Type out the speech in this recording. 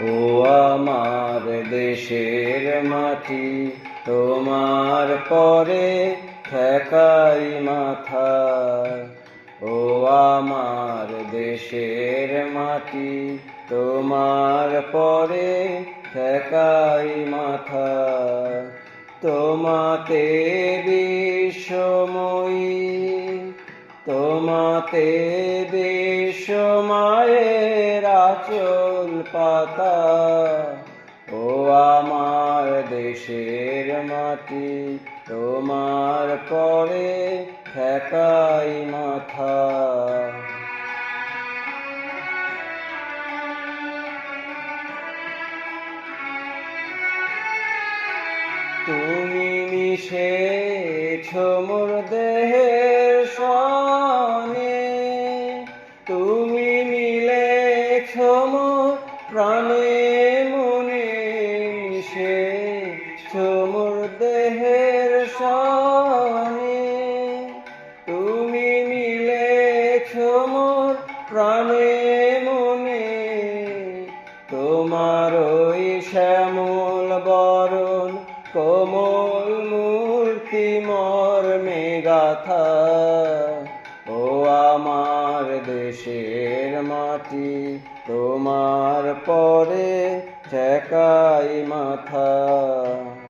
ও আমার দেশের মাটি, তোমার পরে ঠেকাই মাথা। ও আমার দেশের মাটি, তোমার পরে ঠেকাই মাথা। তোমাতে বিশ্বময়ী, তোমাতে বিশ্বমায়ের আঁচল পাতা। ও আমার দেশের মাটি, তোমার পরে ঠেকাই মাথা। তুমি মিশেছ মোর দেহের সনে, তুমি মিলেছ মোর প্রাণে মনে। মিশেছ মোর দেহের সনে, তুমি মিলেছ মোর প্রাণে মনে। তোমার ওই শ্যামল বরণ কোমল মূর্তি মর্মে গাথা। ও আমার দেশের মাটি, তোমার পরে ঠেকাই মাথা।